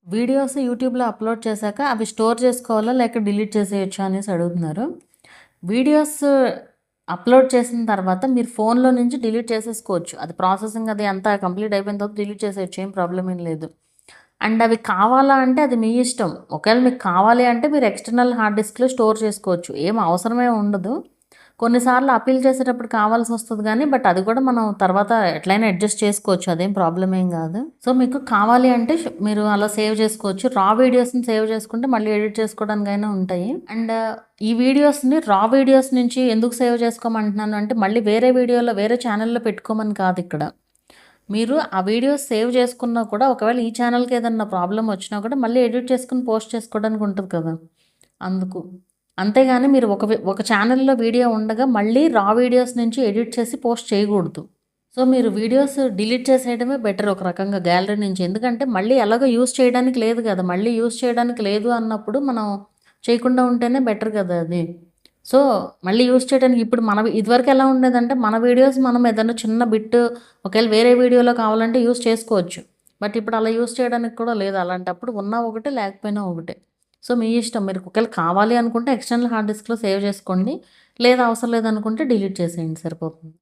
Videos యూట్యూబ్‌లో upload చేశాక అవి స్టోర్ చేసుకోవాలా? లేక డిలీట్ చేసేయొచ్చా అనేసి అడుగుతున్నారు. వీడియోస్ అప్‌లోడ్ చేసిన తర్వాత మీరు ఫోన్‌లో నుంచి డిలీట్ చేసేసుకోవచ్చు. అది ప్రాసెసింగ్ అది అంతా కంప్లీట్ అయిపోయిన తర్వాత డిలీట్ చేసేయొచ్చు. ఏం ప్రాబ్లమ్ ఏం లేదు. అండ్ అవి కావాలా అంటే అది మీ ఇష్టం. ఒకవేళ మీకు కావాలి అంటే మీరు ఎక్స్టర్నల్ హార్డ్ డిస్క్‌లో స్టోర్ చేసుకోవచ్చు. ఏం అవసరమే ఉండదు. కొన్నిసార్లు అప్పీల్ చేసేటప్పుడు కావాల్సొస్తది గానీ, బట్ అది కూడా మనం తర్వాత ఎట్లైనా అడ్జస్ట్ చేసుకోవచ్చు. అదేం ప్రాబ్లమ్ ఏం గాదు. సో, మీకు కావాలి అంటే మీరు అలా సేవ్ చేసుకోవచ్చు. రా వీడియోస్‌ని సేవ్ చేసుకుంటే మళ్ళీ ఎడిట్ చేసుకోవడానికైనా ఉంటాయి. అండ్ ఈ వీడియోస్‌ని రా వీడియోస్ నుంచి ఎందుకు సేవ్ చేసుకోమంటున్నాను అంటే, మళ్ళీ వేరే వీడియోలో వేరే ఛానెల్‌లో పెట్టుకోమని కాదిక్కడ. మీరు ఆ వీడియోస్ సేవ్ చేసుకున్నా కూడా ఒకవేళ ఈ ఛానెల్‌కి ఏదన్నా ప్రాబ్లమ్ వచ్చినా కూడా మళ్ళీ ఎడిట్ చేసుకొని పోస్ట్ చేసుకోవడానికి ఉంటది కదా! అందుకు. అంతేగాని మీరు ఒక ఛానెల్‌లో వీడియో ఉండగా మళ్ళీ రా వీడియోస్ నుంచి ఎడిట్ చేసి పోస్ట్ చేయకూడదు. సో, మీరు వీడియోస్ డిలీట్ చేసేయడమే బెటర్ ఒక రకంగా గ్యాలరీ నుంచి. ఎందుకంటే మళ్ళీ ఎలాగో యూజ్ చేయడానికి లేదు కదా! మళ్ళీ యూజ్ చేయడానికి లేదు అన్నప్పుడు మనం చేయకుండా ఉంటేనే బెటర్ కదా అది. సో, మళ్ళీ యూజ్ చేయడానికి ఇప్పుడు ఇదివరకు ఎలా ఉండేదంటే మన వీడియోస్ మనం ఏదైనా చిన్న బిట్ ఒకవేళ వేరే వీడియోలో కావాలంటే యూజ్ చేసుకోవచ్చు. బట్ ఇప్పుడు అలా యూజ్ చేయడానికి కూడా లేదు. అలాంటప్పుడు ఉన్నా ఒకటే లేకపోయినా ఒకటే. సో, మీ ఇష్టం. మీరు ఒకవేళ కావాలి అనుకుంటే ఎక్స్టర్నల్ హార్డ్ డిస్క్‌లో సేవ్ చేసుకోండి. లేదా అవసరం లేదనుకుంటే డిలీట్ చేసేయండి సరిపోతుంది.